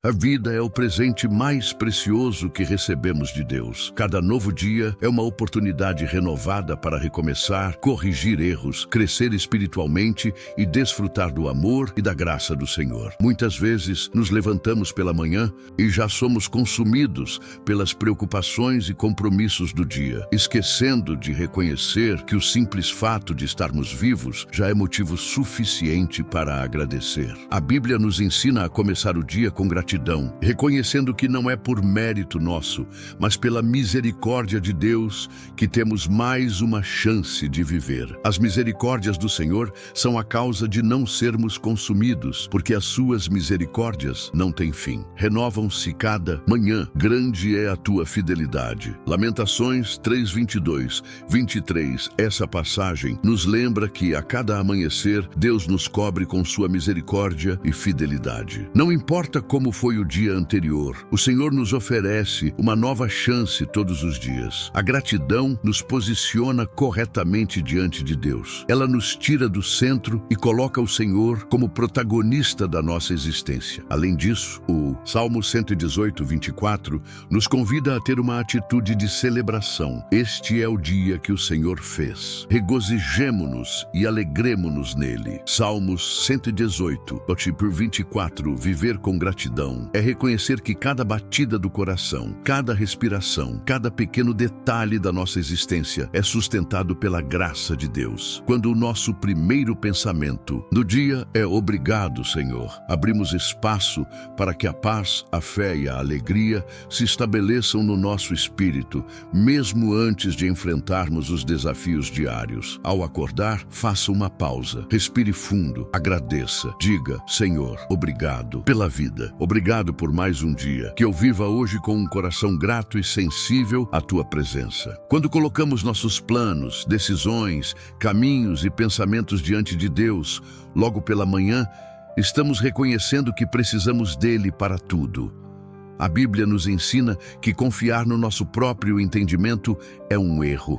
A vida é o presente mais precioso que recebemos de Deus. Cada novo dia é uma oportunidade renovada para recomeçar, corrigir erros, crescer espiritualmente e desfrutar do amor e da graça do Senhor. Muitas vezes nos levantamos pela manhã e já somos consumidos pelas preocupações e compromissos do dia, esquecendo de reconhecer que o simples fato de estarmos vivos já é motivo suficiente para agradecer. A Bíblia nos ensina a começar o dia com gratidão, reconhecendo que não é por mérito nosso, mas pela misericórdia de Deus que temos mais uma chance de viver. As misericórdias do Senhor são a causa de não sermos consumidos, porque as suas misericórdias não têm fim. Renovam-se cada manhã, grande é a tua fidelidade. Lamentações 3:22, 23, essa passagem nos lembra que a cada amanhecer Deus nos cobre com sua misericórdia e fidelidade. Não importa como foi o dia anterior, o Senhor nos oferece uma nova chance todos os dias. A gratidão nos posiciona corretamente diante de Deus. Ela nos tira do centro e coloca o Senhor como protagonista da nossa existência. Além disso, o Salmo 118, 24, nos convida a ter uma atitude de celebração. Este é o dia que o Senhor fez. Regozijemo-nos e alegremo-nos nele. Salmos 118, 24, viver com gratidão é reconhecer que cada batida do coração, cada respiração, cada pequeno detalhe da nossa existência é sustentado pela graça de Deus. Quando o nosso primeiro pensamento do dia é obrigado, Senhor, abrimos espaço para que a paz, a fé e a alegria se estabeleçam no nosso espírito, mesmo antes de enfrentarmos os desafios diários. Ao acordar, faça uma pausa, respire fundo, agradeça, diga: Senhor, obrigado pela vida. Obrigado por mais um dia, que eu viva hoje com um coração grato e sensível à tua presença. Quando colocamos nossos planos, decisões, caminhos e pensamentos diante de Deus, logo pela manhã, estamos reconhecendo que precisamos dele para tudo. A Bíblia nos ensina que confiar no nosso próprio entendimento é um erro.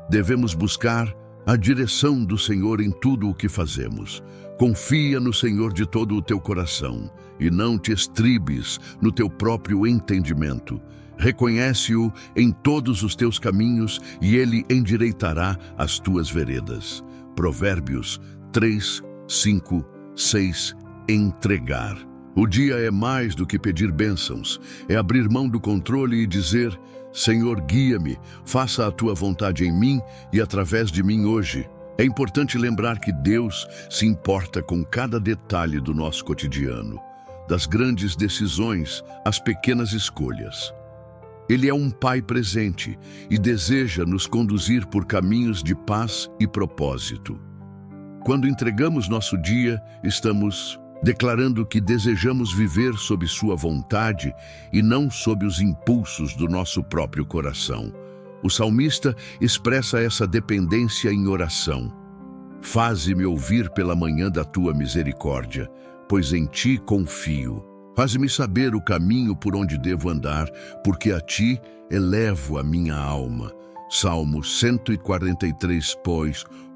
Devemos buscar a direção do Senhor em tudo o que fazemos. Confia no Senhor de todo o teu coração e não te estribes no teu próprio entendimento. Reconhece-o em todos os teus caminhos e ele endireitará as tuas veredas. Provérbios 3, 5, 6. Entregar. O dia é mais do que pedir bênçãos, é abrir mão do controle e dizer: Senhor, guia-me, faça a tua vontade em mim e através de mim hoje. É importante lembrar que Deus se importa com cada detalhe do nosso cotidiano, das grandes decisões às pequenas escolhas. Ele é um Pai presente e deseja nos conduzir por caminhos de paz e propósito. Quando entregamos nosso dia, estamos declarando que desejamos viver sob sua vontade e não sob os impulsos do nosso próprio coração. O salmista expressa essa dependência em oração. Faze-me ouvir pela manhã da tua misericórdia, pois em ti confio. Faze-me saber o caminho por onde devo andar, porque a ti elevo a minha alma. Salmo 143,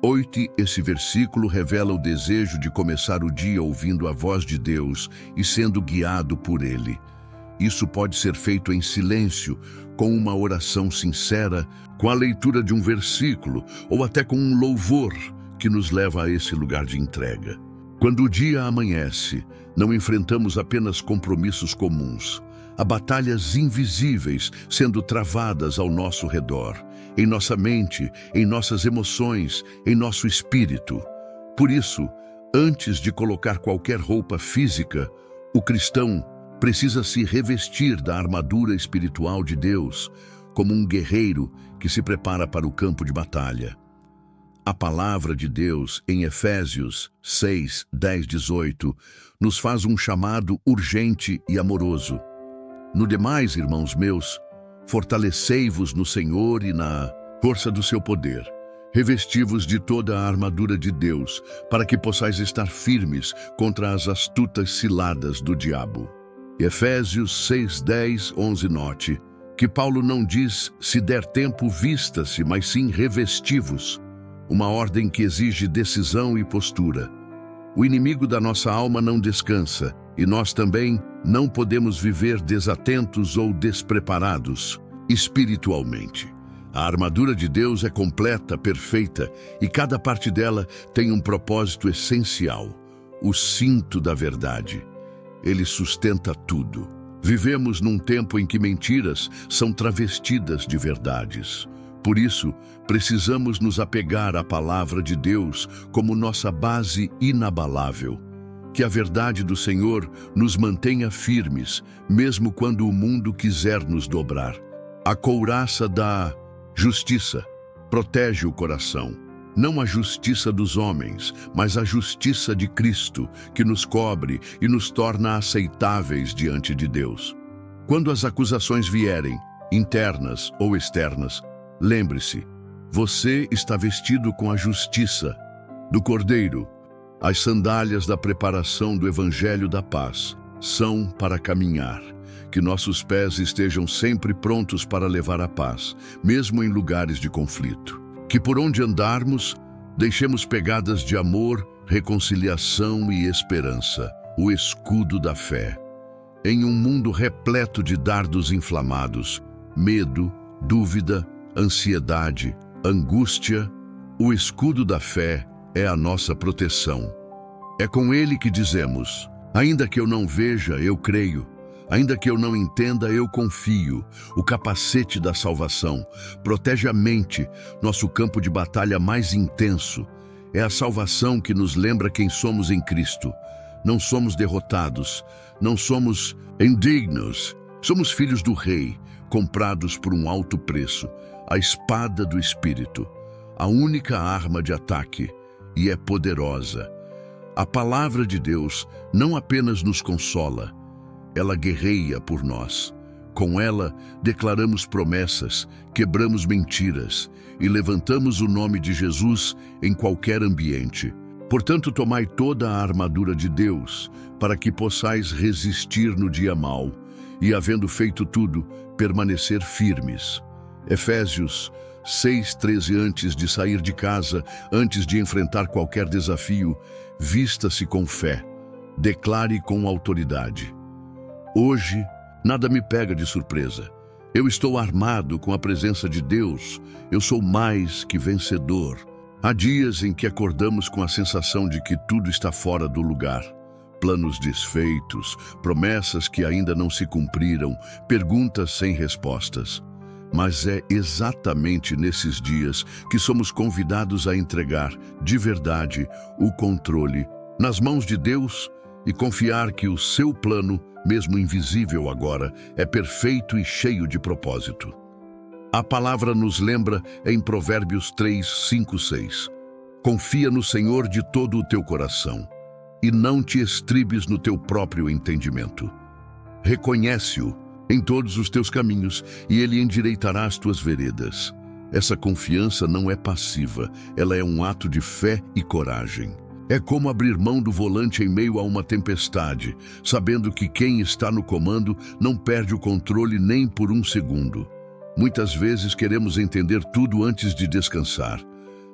8. Esse versículo revela o desejo de começar o dia ouvindo a voz de Deus e sendo guiado por Ele. Isso pode ser feito em silêncio, com uma oração sincera, com a leitura de um versículo ou até com um louvor que nos leva a esse lugar de entrega. Quando o dia amanhece, não enfrentamos apenas compromissos comuns. Há batalhas invisíveis sendo travadas ao nosso redor, em nossa mente, em nossas emoções, em nosso espírito. Por isso, antes de colocar qualquer roupa física, o cristão precisa se revestir da armadura espiritual de Deus, como um guerreiro que se prepara para o campo de batalha. A palavra de Deus, em Efésios 6, 10, 18, nos faz um chamado urgente e amoroso. No demais, irmãos meus, fortalecei-vos no Senhor e na força do seu poder. Revesti-vos de toda a armadura de Deus, para que possais estar firmes contra as astutas ciladas do diabo. Efésios 6, 10, 11, note que Paulo não diz: se der tempo, vista-se, mas sim revesti-vos. Uma ordem que exige decisão e postura. O inimigo da nossa alma não descansa E nós também não podemos viver desatentos ou despreparados espiritualmente. A armadura de Deus é completa, perfeita, e cada parte dela tem um propósito essencial: o cinto da verdade. Ele sustenta tudo. Vivemos num tempo em que mentiras são travestidas de verdades. Por isso, precisamos nos apegar à palavra de Deus como nossa base inabalável. Que a verdade do Senhor nos mantenha firmes, mesmo quando o mundo quiser nos dobrar. A couraça da justiça protege o coração. Não a justiça dos homens, mas a justiça de Cristo, que nos cobre e nos torna aceitáveis diante de Deus. Quando as acusações vierem, internas ou externas, lembre-se, você está vestido com a justiça do Cordeiro. As sandálias da preparação do Evangelho da Paz são para caminhar. Que nossos pés estejam sempre prontos para levar a paz, mesmo em lugares de conflito. Que por onde andarmos, deixemos pegadas de amor, reconciliação e esperança, o escudo da fé. Em um mundo repleto de dardos inflamados, medo, dúvida, ansiedade, angústia, o escudo da fé é a nossa proteção. É com ele que dizemos: ainda que eu não veja, eu creio. Ainda que eu não entenda, eu confio. O capacete da salvação protege a mente, nosso campo de batalha mais intenso. É a salvação que nos lembra quem somos em Cristo. Não somos derrotados, não somos indignos. Somos filhos do Rei, comprados por um alto preço. A espada do Espírito, a única arma de ataque, e é poderosa. A palavra de Deus não apenas nos consola, ela guerreia por nós. Com ela, declaramos promessas, quebramos mentiras e levantamos o nome de Jesus em qualquer ambiente. Portanto, tomai toda a armadura de Deus, para que possais resistir no dia mau e, havendo feito tudo, permanecer firmes. Efésios 6:13. Antes de sair de casa, antes de enfrentar qualquer desafio, vista-se com fé, declare com autoridade. Hoje, nada me pega de surpresa. Eu estou armado com a presença de Deus. Eu sou mais que vencedor. Há dias em que acordamos com a sensação de que tudo está fora do lugar. Planos desfeitos, promessas que ainda não se cumpriram, perguntas sem respostas. Mas é exatamente nesses dias que somos convidados a entregar, de verdade, o controle nas mãos de Deus e confiar que o seu plano, mesmo invisível agora, é perfeito e cheio de propósito. A palavra nos lembra em Provérbios 3:5-6. Confia no Senhor de todo o teu coração e não te estribes no teu próprio entendimento. Reconhece-o em todos os teus caminhos e ele endireitará as tuas veredas. Essa confiança não é passiva, ela é um ato de fé e coragem. É como abrir mão do volante em meio a uma tempestade, sabendo que quem está no comando não perde o controle nem por um segundo. Muitas vezes queremos entender tudo antes de descansar,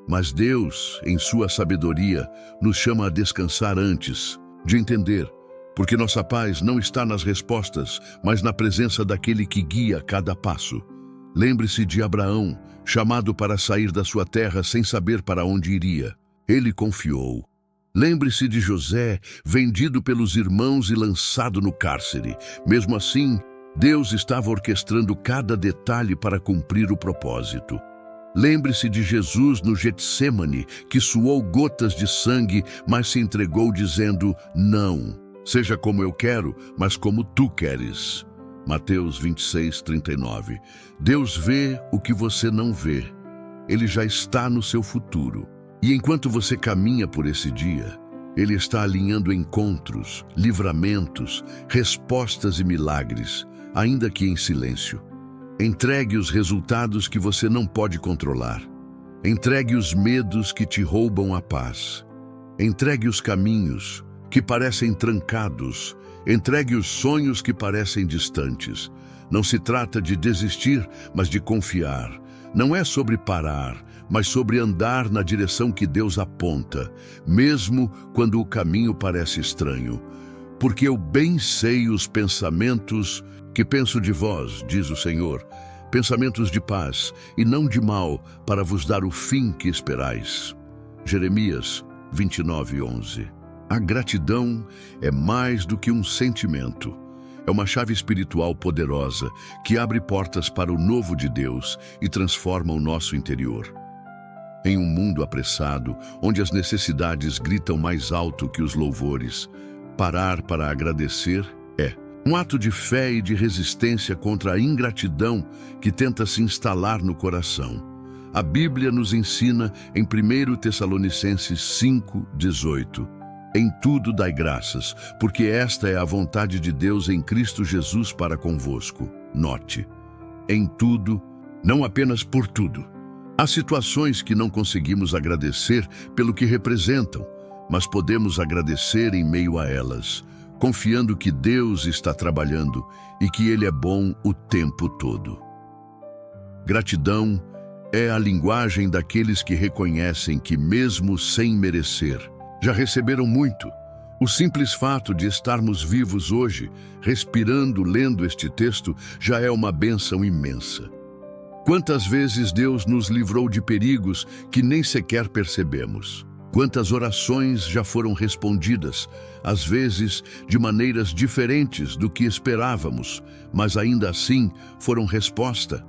mas Deus, em sua sabedoria, nos chama a descansar antes de entender, porque nossa paz não está nas respostas, mas na presença daquele que guia cada passo. Lembre-se de Abraão, chamado para sair da sua terra sem saber para onde iria. Ele confiou. Lembre-se de José, vendido pelos irmãos e lançado no cárcere. Mesmo assim, Deus estava orquestrando cada detalhe para cumprir o propósito. Lembre-se de Jesus no Getsêmani, que suou gotas de sangue, mas se entregou dizendo: não, seja como eu quero, mas como tu queres. Mateus 26:39. Deus vê o que você não vê. Ele já está no seu futuro. E enquanto você caminha por esse dia, Ele está alinhando encontros, livramentos, respostas e milagres, ainda que em silêncio. Entregue os resultados que você não pode controlar. Entregue os medos que te roubam a paz. Entregue os caminhos que parecem trancados. Entregue os sonhos que parecem distantes. Não se trata de desistir, mas de confiar. Não é sobre parar, mas sobre andar na direção que Deus aponta, mesmo quando o caminho parece estranho. Porque eu bem sei os pensamentos que penso de vós, diz o Senhor, pensamentos de paz e não de mal, para vos dar o fim que esperais. Jeremias 29:11. A gratidão é mais do que um sentimento. É uma chave espiritual poderosa que abre portas para o novo de Deus e transforma o nosso interior. Em um mundo apressado, onde as necessidades gritam mais alto que os louvores, parar para agradecer é um ato de fé e de resistência contra a ingratidão que tenta se instalar no coração. A Bíblia nos ensina em 1 Tessalonicenses 5:18. Em tudo dai graças, porque esta é a vontade de Deus em Cristo Jesus para convosco. Note, em tudo, não apenas por tudo. Há situações que não conseguimos agradecer pelo que representam, mas podemos agradecer em meio a elas, confiando que Deus está trabalhando e que Ele é bom o tempo todo. Gratidão é a linguagem daqueles que reconhecem que, mesmo sem merecer, já receberam muito. O simples fato de estarmos vivos hoje, respirando, lendo este texto, já é uma bênção imensa. Quantas vezes Deus nos livrou de perigos que nem sequer percebemos? Quantas orações já foram respondidas, às vezes de maneiras diferentes do que esperávamos, mas ainda assim foram resposta?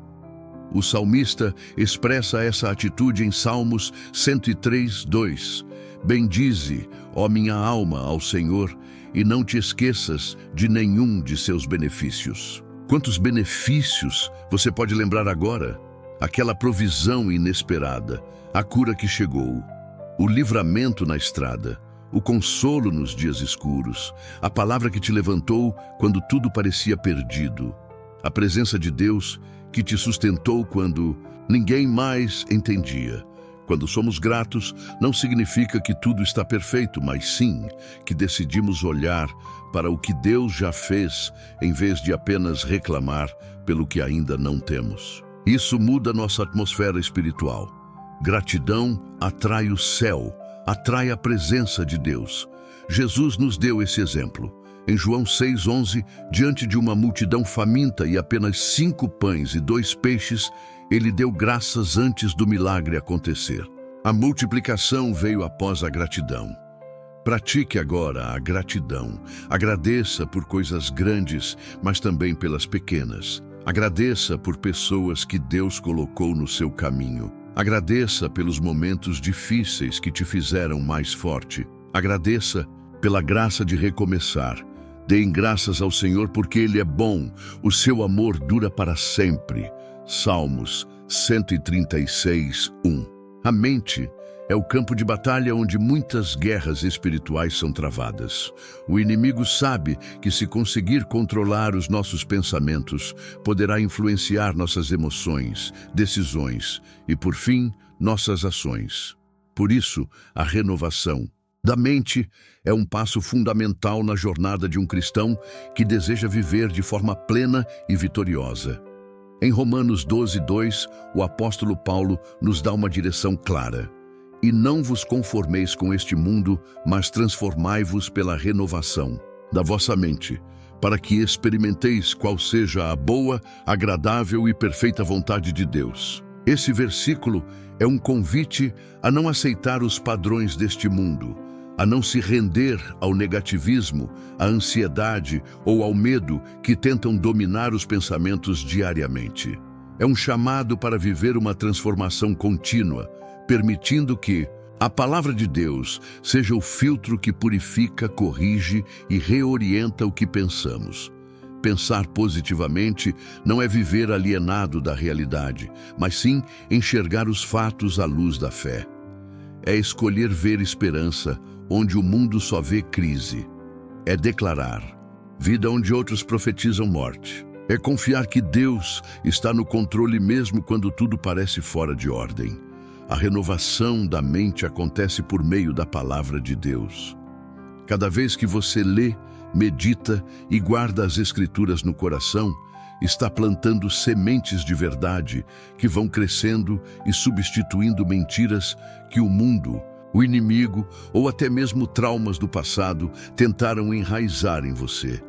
O salmista expressa essa atitude em Salmos 103:2. Bendize, ó minha alma, ao Senhor, e não te esqueças de nenhum de seus benefícios. Quantos benefícios você pode lembrar agora? Aquela provisão inesperada, a cura que chegou, o livramento na estrada, o consolo nos dias escuros, a palavra que te levantou quando tudo parecia perdido, a presença de Deus que te sustentou quando ninguém mais entendia. Quando somos gratos, não significa que tudo está perfeito, mas sim que decidimos olhar para o que Deus já fez, em vez de apenas reclamar pelo que ainda não temos. Isso muda nossa atmosfera espiritual. Gratidão atrai o céu, atrai a presença de Deus. Jesus nos deu esse exemplo. Em João 6:11, diante de uma multidão faminta e apenas 5 pães e 2 peixes, ele deu graças antes do milagre acontecer. A multiplicação veio após a gratidão. Pratique agora a gratidão. Agradeça por coisas grandes, mas também pelas pequenas. Agradeça por pessoas que Deus colocou no seu caminho. Agradeça pelos momentos difíceis que te fizeram mais forte. Agradeça pela graça de recomeçar. Deem graças ao Senhor porque Ele é bom. O seu amor dura para sempre. Salmos 136:1. A mente é o campo de batalha onde muitas guerras espirituais são travadas. O inimigo sabe que, se conseguir controlar os nossos pensamentos, poderá influenciar nossas emoções, decisões e, por fim, nossas ações. Por isso, a renovação da mente é um passo fundamental na jornada de um cristão que deseja viver de forma plena e vitoriosa. Em Romanos 12:2, o apóstolo Paulo nos dá uma direção clara. E não vos conformeis com este mundo, mas transformai-vos pela renovação da vossa mente, para que experimenteis qual seja a boa, agradável e perfeita vontade de Deus. Esse versículo é um convite a não aceitar os padrões deste mundo, a não se render ao negativismo, à ansiedade ou ao medo que tentam dominar os pensamentos diariamente. É um chamado para viver uma transformação contínua, permitindo que a palavra de Deus seja o filtro que purifica, corrige e reorienta o que pensamos. Pensar positivamente não é viver alienado da realidade, mas sim enxergar os fatos à luz da fé. É escolher ver esperança onde o mundo só vê crise. É declarar vida onde outros profetizam morte. É confiar que Deus está no controle mesmo quando tudo parece fora de ordem. A renovação da mente acontece por meio da palavra de Deus. Cada vez que você lê, medita e guarda as Escrituras no coração, está plantando sementes de verdade que vão crescendo e substituindo mentiras que o mundo, O inimigo ou até mesmo traumas do passado tentaram enraizar em você.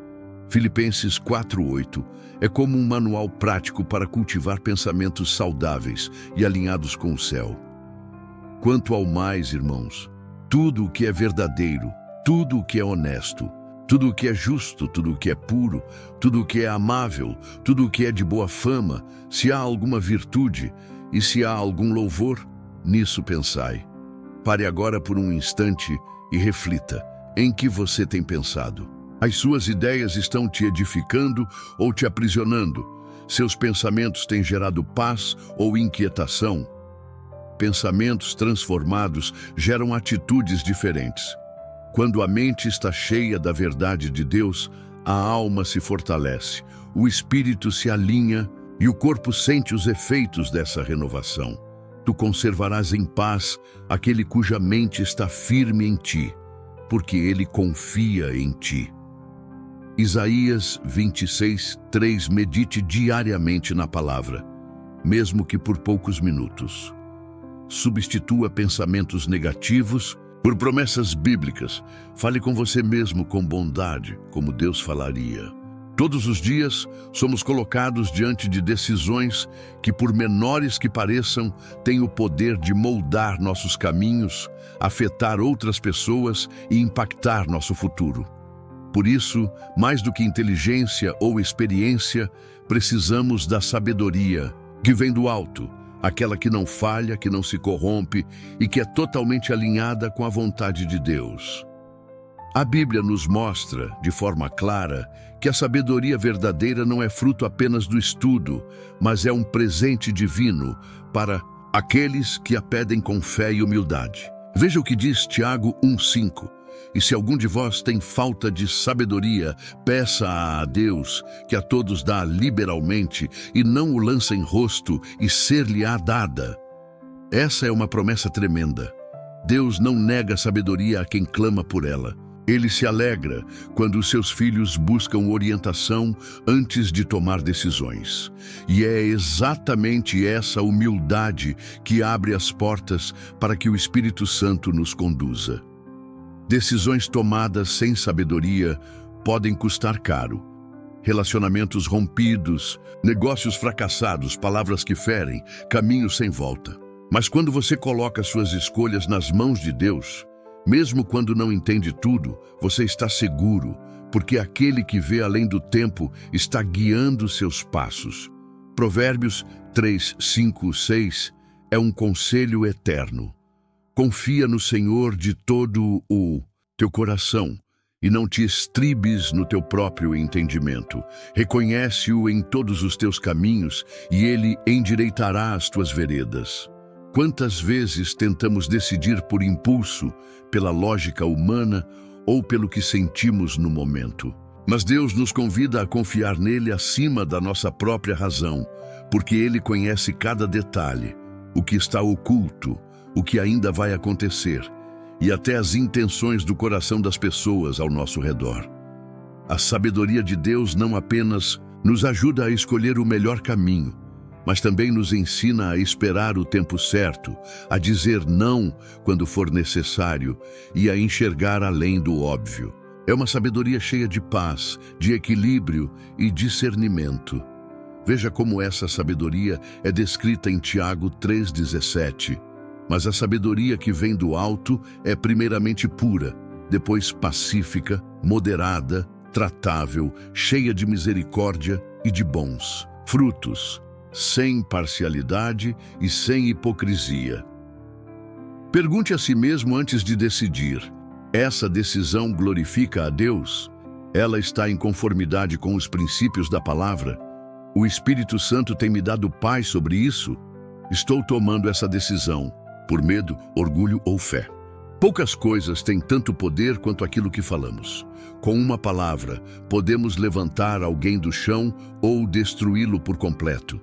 Filipenses 4:8 é como um manual prático para cultivar pensamentos saudáveis e alinhados com o céu. Quanto ao mais, irmãos, tudo o que é verdadeiro, tudo o que é honesto, tudo o que é justo, tudo o que é puro, tudo o que é amável, tudo o que é de boa fama, se há alguma virtude e se há algum louvor, nisso pensai. Pare agora por um instante e reflita em que você tem pensado. As suas ideias estão te edificando ou te aprisionando? Seus pensamentos têm gerado paz ou inquietação? Pensamentos transformados geram atitudes diferentes. Quando a mente está cheia da verdade de Deus, a alma se fortalece, o espírito se alinha e o corpo sente os efeitos dessa renovação. Tu conservarás em paz aquele cuja mente está firme em ti, porque ele confia em ti. Isaías 26:3 Medite diariamente na palavra, mesmo que por poucos minutos. Substitua pensamentos negativos por promessas bíblicas. Fale com você mesmo com bondade, como Deus falaria. Todos os dias somos colocados diante de decisões que, por menores que pareçam, têm o poder de moldar nossos caminhos, afetar outras pessoas e impactar nosso futuro. Por isso, mais do que inteligência ou experiência, precisamos da sabedoria que vem do alto, aquela que não falha, que não se corrompe e que é totalmente alinhada com a vontade de Deus. A Bíblia nos mostra, de forma clara, que a sabedoria verdadeira não é fruto apenas do estudo, mas é um presente divino para aqueles que a pedem com fé e humildade. Veja o que diz Tiago 1:5. E se algum de vós tem falta de sabedoria, peça a Deus, que a todos dá liberalmente, e não o lança em rosto, e ser-lhe-á dada. Essa é uma promessa tremenda. Deus não nega sabedoria a quem clama por ela. Ele se alegra quando os seus filhos buscam orientação antes de tomar decisões. E é exatamente essa humildade que abre as portas para que o Espírito Santo nos conduza. Decisões tomadas sem sabedoria podem custar caro. Relacionamentos rompidos, negócios fracassados, palavras que ferem, caminhos sem volta. Mas quando você coloca suas escolhas nas mãos de Deus, mesmo quando não entende tudo, você está seguro, porque aquele que vê além do tempo está guiando seus passos. Provérbios 3:5-6 é um conselho eterno. Confia no Senhor de todo o teu coração e não te estribes no teu próprio entendimento. Reconhece-o em todos os teus caminhos e ele endireitará as tuas veredas. Quantas vezes tentamos decidir por impulso, pela lógica humana ou pelo que sentimos no momento? Mas Deus nos convida a confiar nele acima da nossa própria razão, porque ele conhece cada detalhe, o que está oculto, o que ainda vai acontecer, e até as intenções do coração das pessoas ao nosso redor. A sabedoria de Deus não apenas nos ajuda a escolher o melhor caminho, mas também nos ensina a esperar o tempo certo, a dizer não quando for necessário e a enxergar além do óbvio. É uma sabedoria cheia de paz, de equilíbrio e discernimento. Veja como essa sabedoria é descrita em Tiago 3:17. Mas a sabedoria que vem do alto é primeiramente pura, depois pacífica, moderada, tratável, cheia de misericórdia e de bons frutos, sem parcialidade e sem hipocrisia. Pergunte a si mesmo antes de decidir: essa decisão glorifica a Deus? Ela está em conformidade com os princípios da palavra? O Espírito Santo tem me dado paz sobre isso? Estou tomando essa decisão por medo, orgulho ou fé? Poucas coisas têm tanto poder quanto aquilo que falamos. Com uma palavra, podemos levantar alguém do chão ou destruí-lo por completo.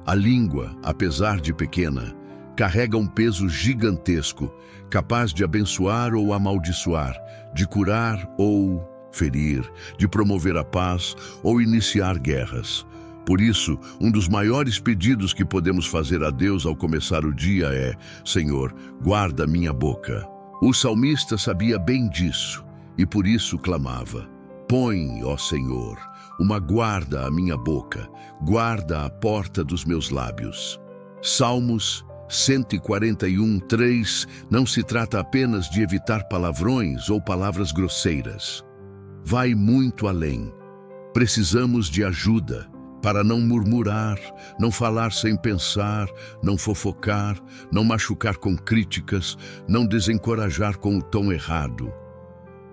A língua, apesar de pequena, carrega um peso gigantesco, capaz de abençoar ou amaldiçoar, de curar ou ferir, de promover a paz ou iniciar guerras. Por isso, um dos maiores pedidos que podemos fazer a Deus ao começar o dia é: Senhor, guarda minha boca. O salmista sabia bem disso e por isso clamava: põe, ó Senhor, uma guarda à minha boca, guarda a porta dos meus lábios. Salmos 141:3 não se trata apenas de evitar palavrões ou palavras grosseiras. Vai muito além. Precisamos de ajuda para não murmurar, não falar sem pensar, não fofocar, não machucar com críticas, não desencorajar com o tom errado.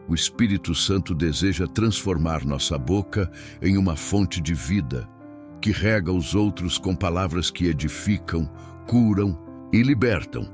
O Espírito Santo deseja transformar nossa boca em uma fonte de vida, que rega os outros com palavras que edificam, curam e libertam.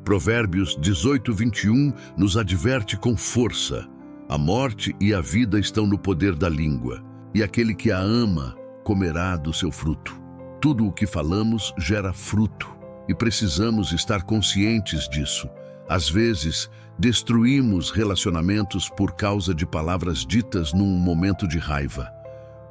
Provérbios 18:21 nos adverte com força: a morte e a vida estão no poder da língua, e aquele que a ama comerá do seu fruto. Tudo o que falamos gera fruto, e precisamos estar conscientes disso. Às vezes, destruímos relacionamentos por causa de palavras ditas num momento de raiva.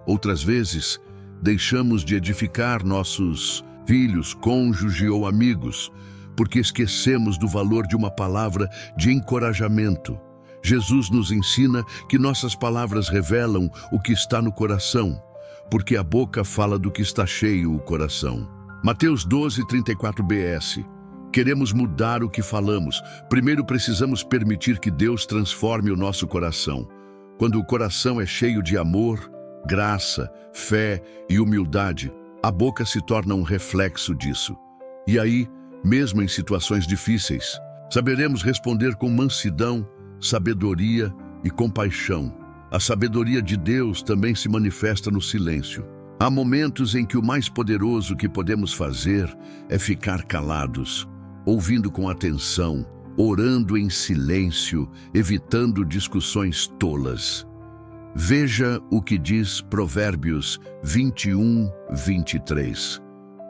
Outras vezes, deixamos de edificar nossos filhos, cônjuge ou amigos, porque esquecemos do valor de uma palavra de encorajamento. Jesus nos ensina que nossas palavras revelam o que está no coração, porque a boca fala do que está cheio o coração. Mateus 12:34 BS. Queremos mudar o que falamos. Primeiro precisamos permitir que Deus transforme o nosso coração. Quando o coração é cheio de amor, graça, fé e humildade, a boca se torna um reflexo disso. E aí, mesmo em situações difíceis, saberemos responder com mansidão, sabedoria e compaixão. A sabedoria de Deus também se manifesta no silêncio. Há momentos em que o mais poderoso que podemos fazer é ficar calados, ouvindo com atenção, orando em silêncio, evitando discussões tolas. Veja o que diz Provérbios 21:23.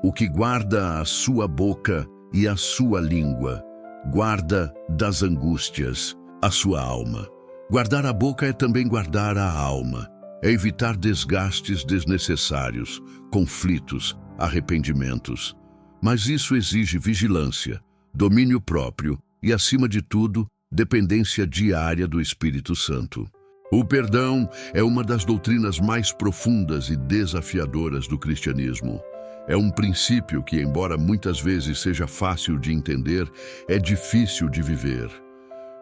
O que guarda a sua boca e a sua língua, guarda das angústias a sua alma. Guardar a boca é também guardar a alma. É evitar desgastes desnecessários, conflitos, arrependimentos. Mas isso exige vigilância, domínio próprio e, acima de tudo, dependência diária do Espírito Santo. O perdão é uma das doutrinas mais profundas e desafiadoras do cristianismo. É um princípio que, embora muitas vezes seja fácil de entender, é difícil de viver.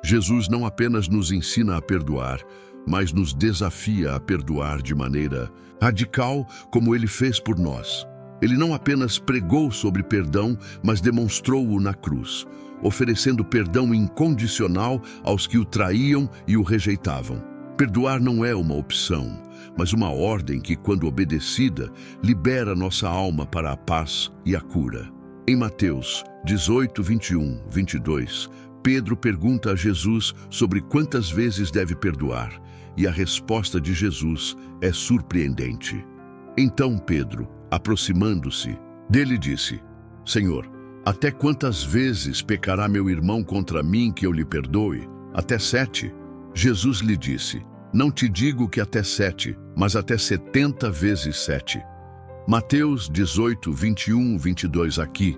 Jesus não apenas nos ensina a perdoar, mas nos desafia a perdoar de maneira radical, como ele fez por nós. Ele não apenas pregou sobre perdão, mas demonstrou-o na cruz, oferecendo perdão incondicional aos que o traíam e o rejeitavam. Perdoar não é uma opção, mas uma ordem que, quando obedecida, libera nossa alma para a paz e a cura. Em Mateus 18:21-22, Pedro pergunta a Jesus sobre quantas vezes deve perdoar, e a resposta de Jesus é surpreendente. Então Pedro, aproximando-se dele, disse: Senhor, até quantas vezes pecará meu irmão contra mim que eu lhe perdoe? Até 7? Jesus lhe disse: Não te digo que até 7, mas até 70 vezes 7. Mateus 18:21-22 aqui.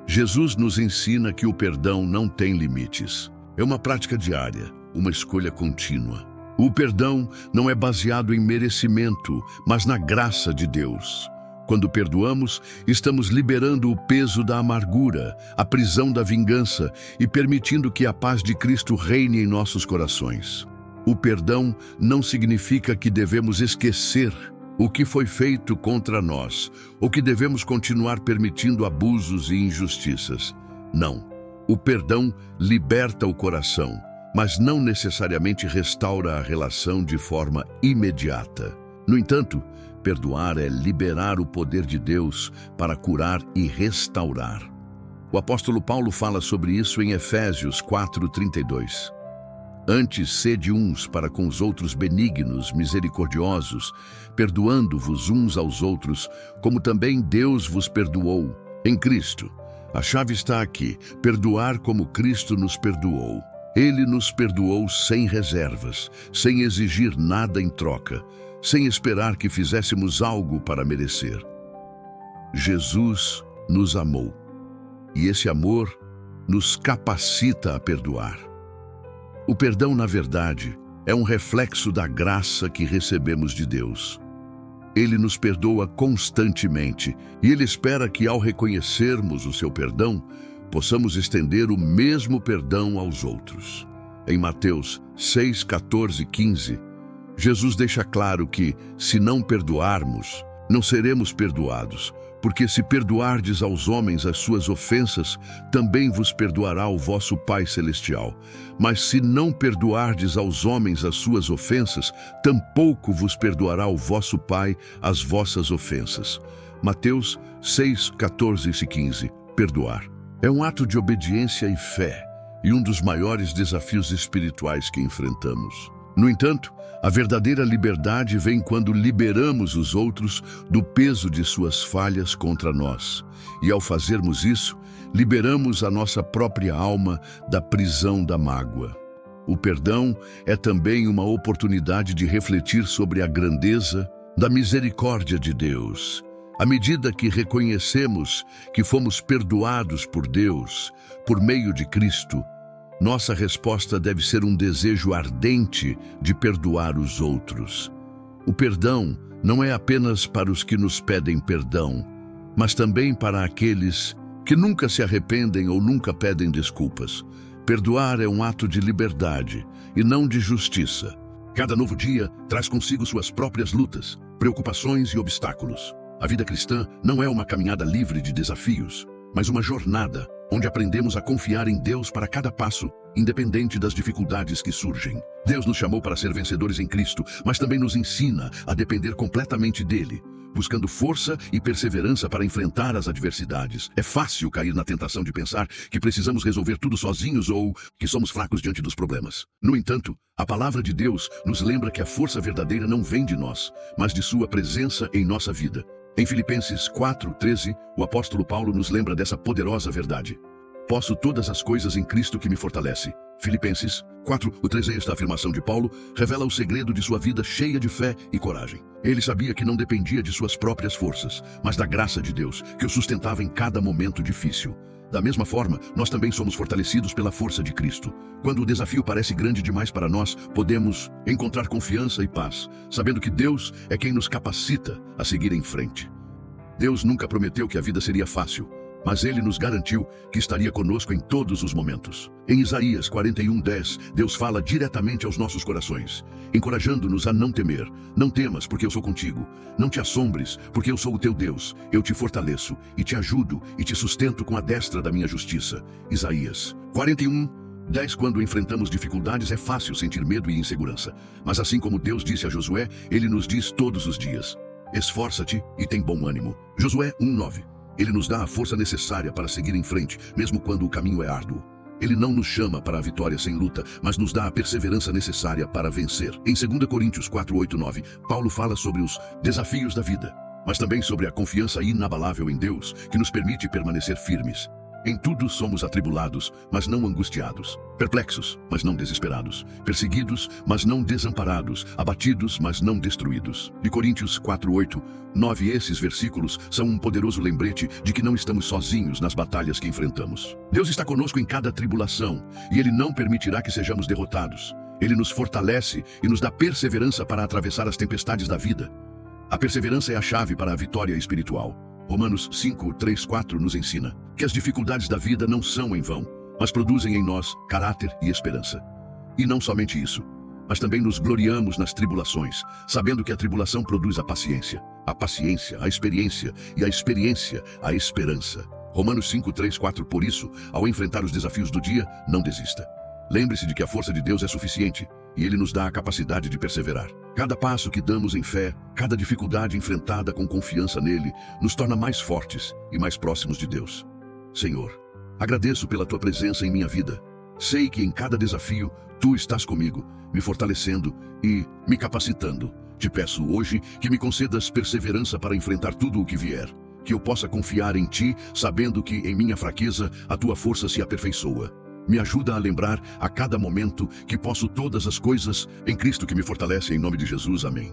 Jesus nos ensina que o perdão não tem limites. É uma prática diária, uma escolha contínua. O perdão não é baseado em merecimento, mas na graça de Deus. Quando perdoamos, estamos liberando o peso da amargura, a prisão da vingança e permitindo que a paz de Cristo reine em nossos corações. O perdão não significa que devemos esquecer o que foi feito contra nós, ou que devemos continuar permitindo abusos e injustiças. Não. O perdão liberta o coração, mas não necessariamente restaura a relação de forma imediata. No entanto, perdoar é liberar o poder de Deus para curar e restaurar. O apóstolo Paulo fala sobre isso em Efésios 4:32. Antes, sede uns para com os outros benignos, misericordiosos, perdoando-vos uns aos outros, como também Deus vos perdoou em Cristo. A chave está aqui: perdoar como Cristo nos perdoou. Ele nos perdoou sem reservas, sem exigir nada em troca, sem esperar que fizéssemos algo para merecer. Jesus nos amou, e esse amor nos capacita a perdoar. O perdão, na verdade, é um reflexo da graça que recebemos de Deus. Ele nos perdoa constantemente e Ele espera que, ao reconhecermos o seu perdão, possamos estender o mesmo perdão aos outros. Em Mateus 6, 14 e 15, Jesus deixa claro que, se não perdoarmos, não seremos perdoados, porque se perdoardes aos homens as suas ofensas, também vos perdoará o vosso Pai Celestial. Mas se não perdoardes aos homens as suas ofensas, tampouco vos perdoará o vosso Pai as vossas ofensas. Mateus 6, 14 e 15. Perdoar é um ato de obediência e fé, e um dos maiores desafios espirituais que enfrentamos. No entanto, a verdadeira liberdade vem quando liberamos os outros do peso de suas falhas contra nós. E ao fazermos isso, liberamos a nossa própria alma da prisão da mágoa. O perdão é também uma oportunidade de refletir sobre a grandeza da misericórdia de Deus. À medida que reconhecemos que fomos perdoados por Deus, por meio de Cristo, nossa resposta deve ser um desejo ardente de perdoar os outros. O perdão não é apenas para os que nos pedem perdão, mas também para aqueles que nunca se arrependem ou nunca pedem desculpas. Perdoar é um ato de liberdade e não de justiça. Cada novo dia traz consigo suas próprias lutas, preocupações e obstáculos. A vida cristã não é uma caminhada livre de desafios, mas uma jornada onde aprendemos a confiar em Deus para cada passo, independente das dificuldades que surgem. Deus nos chamou para ser vencedores em Cristo, mas também nos ensina a depender completamente dele, buscando força e perseverança para enfrentar as adversidades. É fácil cair na tentação de pensar que precisamos resolver tudo sozinhos ou que somos fracos diante dos problemas. No entanto, a palavra de Deus nos lembra que a força verdadeira não vem de nós, mas de sua presença em nossa vida. Em Filipenses 4:13, o apóstolo Paulo nos lembra dessa poderosa verdade. Posso todas as coisas em Cristo que me fortalece. Filipenses 4:13. Esta afirmação de Paulo revela o segredo de sua vida cheia de fé e coragem. Ele sabia que não dependia de suas próprias forças, mas da graça de Deus, que o sustentava em cada momento difícil. Da mesma forma, nós também somos fortalecidos pela força de Cristo. Quando o desafio parece grande demais para nós, podemos encontrar confiança e paz, sabendo que Deus é quem nos capacita a seguir em frente. Deus nunca prometeu que a vida seria fácil, mas Ele nos garantiu que estaria conosco em todos os momentos. Em Isaías 41:10, Deus fala diretamente aos nossos corações, encorajando-nos a não temer. Não temas, porque eu sou contigo. Não te assombres, porque eu sou o teu Deus. Eu te fortaleço e te ajudo e te sustento com a destra da minha justiça. Isaías 41:10. Quando enfrentamos dificuldades, é fácil sentir medo e insegurança. Mas assim como Deus disse a Josué, Ele nos diz todos os dias: esforça-te e tem bom ânimo. Josué 1:9. Ele nos dá a força necessária para seguir em frente, mesmo quando o caminho é árduo. Ele não nos chama para a vitória sem luta, mas nos dá a perseverança necessária para vencer. Em 2 Coríntios 4:8-9, Paulo fala sobre os desafios da vida, mas também sobre a confiança inabalável em Deus, que nos permite permanecer firmes. Em tudo somos atribulados, mas não angustiados, perplexos, mas não desesperados, perseguidos, mas não desamparados, abatidos, mas não destruídos. De Coríntios 4:8-9, esses versículos são um poderoso lembrete de que não estamos sozinhos nas batalhas que enfrentamos. Deus está conosco em cada tribulação, e Ele não permitirá que sejamos derrotados. Ele nos fortalece e nos dá perseverança para atravessar as tempestades da vida. A perseverança é a chave para a vitória espiritual. Romanos 5:3-4 nos ensina que as dificuldades da vida não são em vão, mas produzem em nós caráter e esperança. E não somente isso, mas também nos gloriamos nas tribulações, sabendo que a tribulação produz a paciência, a experiência e a experiência, a esperança. Romanos 5:3-4. Por isso, ao enfrentar os desafios do dia, não desista. Lembre-se de que a força de Deus é suficiente e Ele nos dá a capacidade de perseverar. Cada passo que damos em fé, cada dificuldade enfrentada com confiança nele, nos torna mais fortes e mais próximos de Deus. Senhor, agradeço pela Tua presença em minha vida. Sei que em cada desafio, Tu estás comigo, me fortalecendo e me capacitando. Te peço hoje que me concedas perseverança para enfrentar tudo o que vier. Que eu possa confiar em Ti, sabendo que em minha fraqueza, a Tua força se aperfeiçoa. Me ajuda a lembrar a cada momento que posso todas as coisas em Cristo que me fortalece, em nome de Jesus. Amém.